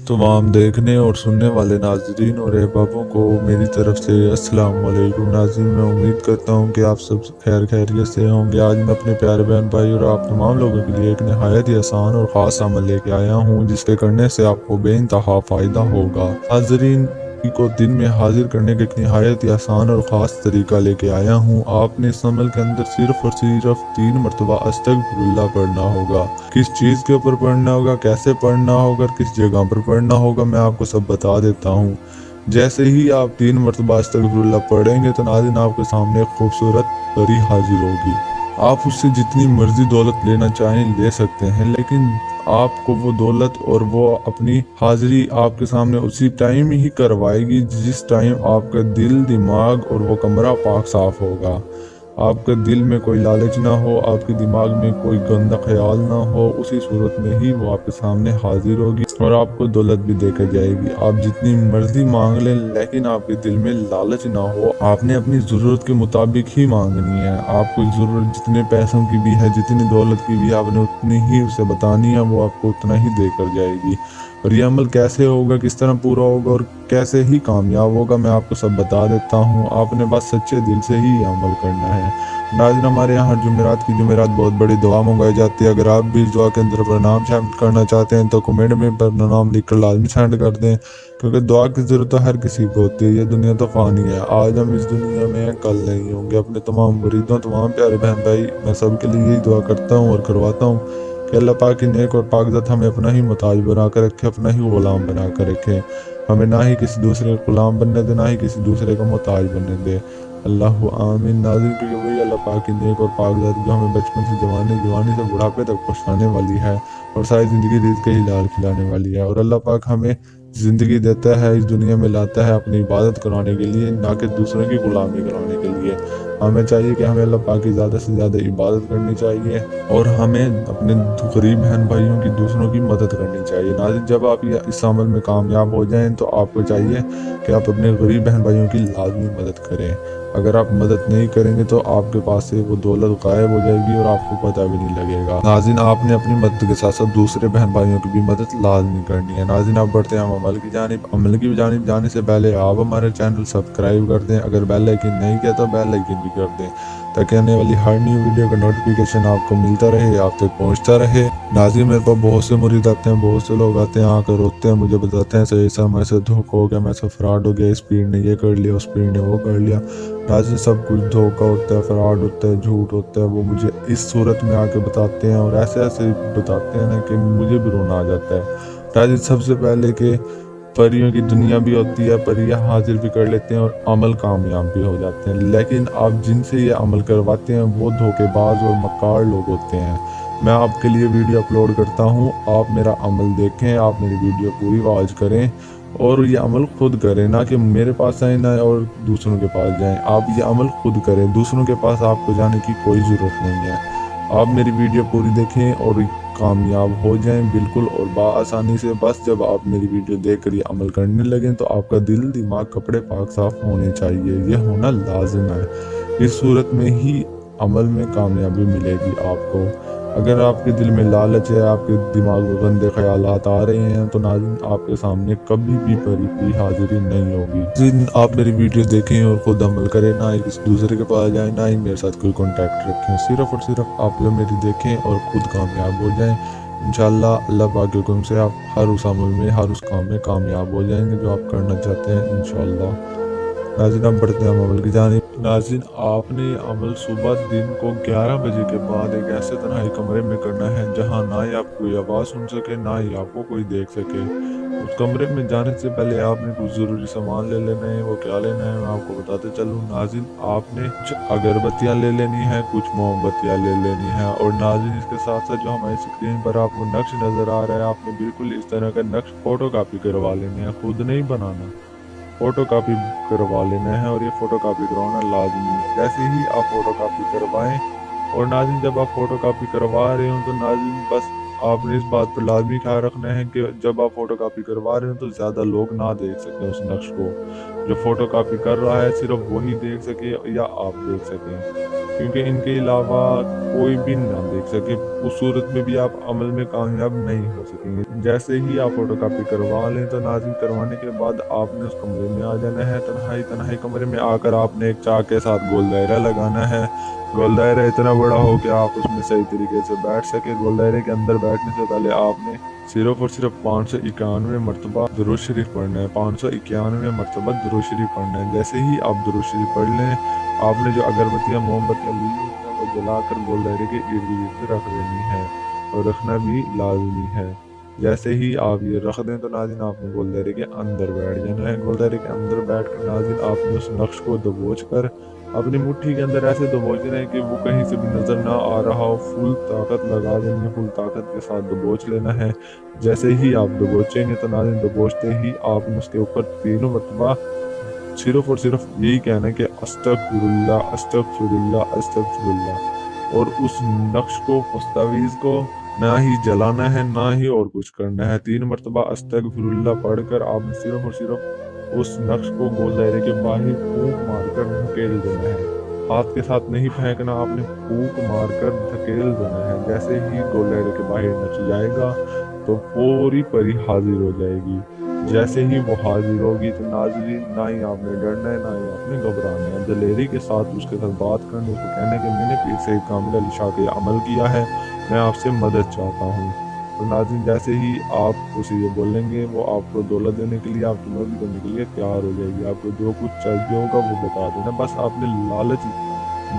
तमाम देखने और सुनने वाले नाजरीन और अहबाबों को मेरी तरफ से अस्सलाम वालेकुम। नाज़रीन, मैं उम्मीद करता हूँ कि आप सब खैर खैरियत से होंगे। आज मैं अपने प्यारे बहन भाई और आप तमाम लोगों के लिए एक नहायत ही आसान और ख़ास अमल लेके आया हूँ, जिसके करने से आपको बेइंतहा फ़ायदा होगा। नाजरीन को दिन में हाजिर करने का एक नहायत ही आसान और ख़ास तरीका लेके आया हूँ। आपने इस अमल के अंदर सिर्फ और सिर्फ 3 मरतबा अस्तगफिरुल्लाह पढ़ना होगा। किस चीज़ के ऊपर पढ़ना होगा, कैसे पढ़ना होगा, किस जगह पर पढ़ना होगा, मैं आपको सब बता देता हूँ। जैसे ही आप 3 मरतबा अस्तगफिरुल्लाह पढ़ेंगे तो नाज़रीन आपके सामने एक खूबसूरत परी हाजिर होगी। आप उससे जितनी मर्जी दौलत लेना चाहें ले सकते हैं, लेकिन आपको वो दौलत और वो अपनी हाजिरी आपके सामने उसी टाइम ही करवाएगी जिस टाइम आपका दिल, दिमाग और वो कमरा पाक साफ होगा। आपका दिल में कोई लालच ना हो, आपके दिमाग में कोई गंदा ख्याल ना हो, उसी सूरत में ही वो आपके सामने हाजिर होगी और आपको दौलत भी देकर जाएगी। आप जितनी मर्जी मांग लें, लेकिन आपके दिल में लालच ना हो। आपने अपनी ज़रूरत के मुताबिक ही मांगनी है। आपको ज़रूरत जितने पैसों की भी है, जितनी दौलत की भी, आपने उतनी ही उसे बतानी है, वो आपको उतना ही देकर जाएगी। और ये अमल कैसे होगा, किस तरह पूरा होगा और कैसे ही कामयाब होगा, मैं आपको सब बता देता हूँ। आपने बस सच्चे दिल से ही ये अमल करना है। नाज़रीन, हमारे यहाँ जुमेरात की जुमेरात बहुत बड़ी दुआ मंगाई जाती है। अगर आप भी इस दुआ के अंदर अपना नाम शामिल करना चाहते हैं तो कमेंट में अपना नाम लिख कर लाजमी सेंड कर दें, क्योंकि दुआ की ज़रूरत तो हर किसी को होती है। ये दुनिया तो फ़ानी है, आज हम इस दुनिया में हैं, कल नहीं होंगे। अपने तमाम मुरीदों, तमाम प्यारे बहन भाई, मैं सबके लिए यही दुआ करता हूँ और करवाता हूँ कि अल्लाह पाक की नेक और पाकज़ात हमें अपना ही मुताज बना कर रखे, अपना ही ग़ुलाम बना कर रखे। हमें ना ही किसी दूसरे का ग़ुलाम बनने दे, ना ही किसी दूसरे का मोहताज बनने दे। अल्लाह आमीन। नाज़रीन, क्योंकि वही अल्लाह पाक की नेक और पाकज़ात जो हमें बचपन से जवानी, जवानी से बुढ़ापे तक पहुँचाने वाली है और सारी ज़िंदगी रिज़्क़ के ही लाल खिलाने वाली है। और अल्लाह पाक हमें ज़िंदगी देता है, इस दुनिया में लाता है अपनी इबादत कराने के लिए, ना कि दूसरों की ग़ुलामी कराने के लिए। हमें चाहिए कि हमें अल्लाह पाक की ज़्यादा से ज़्यादा इबादत करनी चाहिए और हमें अपने गरीब बहन भाइयों की, दूसरों की मदद करनी चाहिए। नाज़रीन, जब आप इस अमल में कामयाब हो जाएं तो आपको चाहिए कि आप अपने गरीब बहन भाइयों की लाजमी मदद करें। अगर आप मदद नहीं करेंगे तो आपके पास से वो दौलत गायब हो जाएगी और आपको पता भी नहीं लगेगा। नाज़रीन, आपने अपनी मदद के साथ साथ दूसरे बहन भाइयों की भी मदद लाजमी करनी है। नाज़रीन, आप बढ़ते हैं हम अमल की जानिब जाने से पहले आप हमारे चैनल सब्सक्राइब कर दें। अगर बेल आइकन नहीं किया तो बेल आइकन भी कर दें, ताकि आने वाली हर न्यू वीडियो का नोटिफिकेशन आपको मिलता रहे, आप तक पहुंचता रहे। नाज़रीन, मेरे पास बहुत से मुरीद आते हैं, बहुत से लोग आते हैं, आकर रोते हैं, मुझे बताते हैं सही ऐसा मेरे से धोखा हो गया, मेरे से फ्रॉड हो गया, इस पीर ने ये कर लिया, उस पीर ने वो कर लिया। नाज़रीन, सब कुछ धोखा होता है, फ्रॉड होता है, झूठ होता है। वो मुझे इस सूरत में आके बताते हैं और ऐसे ऐसे बताते हैं ना कि मुझे भी रोना आ जाता है। नाज़रीन, सबसे पहले कि परियों की दुनिया भी होती है, परियां हाजिर भी कर लेते हैं और अमल कामयाब भी हो जाते हैं, लेकिन आप जिनसे ये अमल करवाते हैं वो धोखेबाज और मक्कार लोग होते हैं। मैं आपके लिए वीडियो अपलोड करता हूँ, आप मेरा अमल देखें, आप मेरी वीडियो पूरी वॉच करें और ये अमल खुद करें, ना कि मेरे पास आए ना और दूसरों के पास जाएं। आप ये अमल खुद करें, दूसरों के पास आपको जाने की कोई ज़रूरत नहीं है। आप मेरी वीडियो पूरी देखें और कामयाब हो जाएं बिल्कुल और बआसानी से। बस जब आप मेरी वीडियो देख कर ये अमल करने लगें तो आपका दिल, दिमाग, कपड़े पाक साफ होने चाहिए, ये होना लाजिम है। इस सूरत में ही अमल में कामयाबी मिलेगी आपको। अगर आपके दिल में लालच है, आपके दिमाग में गंदे ख्यालात आ रहे हैं, तो नाज़रीन आपके सामने कभी भी परी की हाजिरी नहीं होगी। जिन आप मेरी वीडियो देखें और खुद अमल करें, ना ही किसी दूसरे के पास जाएं, ना ही मेरे साथ कोई कॉन्टैक्ट रखें। सिर्फ और सिर्फ आप लोग मेरी देखें और खुद कामयाब हो जाएं। इंशाल्लाह अल्लाह पाक के हुक्म से आप हर उस अमल में, हर उस काम में कामयाब हो जाएंगे जो आप करना चाहते हैं इंशाल्लाह। नाज़रीन, अब बढ़ते हैं हम अमल की जानिब। नाज़रीन, आपने ये अमल सुबह दिन को 11 बजे के बाद एक ऐसे तन्हाई कमरे में करना है जहां ना ही आप कोई आवाज़ सुन सके, ना ही आपको कोई देख सके। उस कमरे में जाने से पहले आपने कुछ ज़रूरी सामान ले लेना है। वो क्या लेना है मैं आपको बताते चलूँ। नाज़रीन, आपने कुछ अगरबत्तियाँ ले लेनी है, कुछ मोमबत्तियाँ ले लेनी है और नाज़रीन इसके साथ साथ जो हमारी स्क्रीन पर आपको नक्श नज़र आ रहा है, आपने बिल्कुल इस तरह का नक्श फ़ोटो कापी करवा लेने हैं, खुद नहीं बनाना, फ़ोटो कापी करवा लेना है और ये फ़ोटो कापी करवाना लाज़मी है। जैसे ही आप फ़ोटो कापी करवाएं और नाज़रीन जब आप फ़ोटो कापी करवा रहे हो तो नाज़रीन बस आपने इस बात पर लाज़मी ख्याल रखना है कि जब आप फ़ोटो कापी करवा रहे हो तो ज़्यादा लोग ना देख सकें उस नक्श को। जो फ़ोटो कापी कर रहा है सिर्फ वही देख सके या आप देख सकें। क्योंकि इनके अलावा कोई भी ना देख सके। उस सूरत में भी आप अमल में कामयाब नहीं हो सकेंगे। जैसे ही आप फोटोकॉपी करवा लें तो नाज़िम करवाने के बाद आपने उस कमरे में आ जाना है। तन्हाई तन्हाई कमरे में आकर आपने एक चाक के साथ गोल दायरा लगाना है। गोल दायरा इतना बड़ा हो कि आप उसमें सही तरीके से बैठ सके। गोल दायरे के अंदर बैठने से पहले आपने सिर्फ और सिर्फ 591 मरतबा दुरूद शरीफ पढ़ना है। 591 मरतबा दुरूद शरीफ पढ़ना है। जैसे ही आप दुरूद शरीफ पढ़ लें, आपने जो अगरबत्तियां मोमबत्तियां ली हुई हैं वो जलाकर गोल दायरे के इर्द गिर्द रख देनी है, और रखना भी लाजमी है। जैसे ही आप ये रख दें तो नाज़रीन आपने गोल दायरे के अंदर बैठ जाना है। गोल दायरे के अंदर बैठ कर नाज़रीन आपने उस नक्श को दबोच कर अपनी मुट्ठी के अंदर ऐसे दबोचना है कि वो कहीं से भी नजर ना आ रहा हो। फुल ताकत लगा देनी है, फुल ताकत के साथ दबोच लेना है। जैसे ही आप दबोचेंगे तो नाज़रीन दबोचते ही आपने उसके ऊपर तीनों मरतबा सिर्फ और सिर्फ यही कहना है कि अस्तगफिरुल्लाह अस्तगफिरुल्लाह अस्तगफिरुल्लाह। और उस नक्श को, मुस्तावीज़ को ना ही जलाना है ना ही और कुछ करना है। 3 मरतबा अस्तगफिरुल्लाह पढ़कर आपने सिर्फ और सिर्फ उस नक्श को गोल दायरे के बाहर फूंक मारकर धकेल देना है। हाथ के साथ नहीं फेंकना, आपने फूंक मारकर धकेल देना है। जैसे ही गोल दायरे के बाहर नक्श जाएगा तो पूरी परी हाजिर हो जाएगी। जैसे ही वो हाजिर होगी तो नाज़रीन ना ही आपने डरना है ना ही आपने घबराना है। दिलेरी के साथ उसके साथ बात करने, उसको कहने कि मैंने पीर सैयद कामिल अली शाह के अमल किया है, मैं आपसे मदद चाहता हूँ। तो नाज़रीन जैसे ही आप उसे ये बोलेंगे, वो आपको दौलत देने के लिए, आपकी मदद करने के लिए तैयार हो जाएगी। आपको जो कुछ चाहिए होगा वो बता देना। बस आपने लालच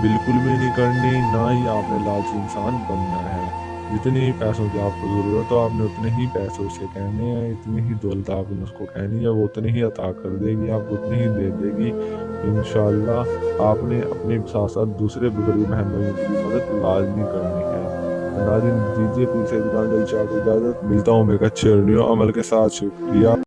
बिल्कुल भी नहीं करनी, ना ही आपने लालची इंसान बनना है। जितने ही पैसों की आपको ज़रूरत हो आपने उतने ही पैसे उसे कहने हैं, इतनी ही दौलत आपने उसको कहनी है, वो उतनी ही अता कर देगी, आपको उतनी ही दे देगी इंशाअल्लाह। आपने अपने साथ साथ दूसरे भी गरीब बहन भाइयों की भी मदद लाजमी करनी है। नाज़रीन दीजिए पीर सैयद कामिल अली शाह को इजाज़त। मिलता हूँ मैं एक अच्छे वीडियो अमल के साथ। शुक्रिया।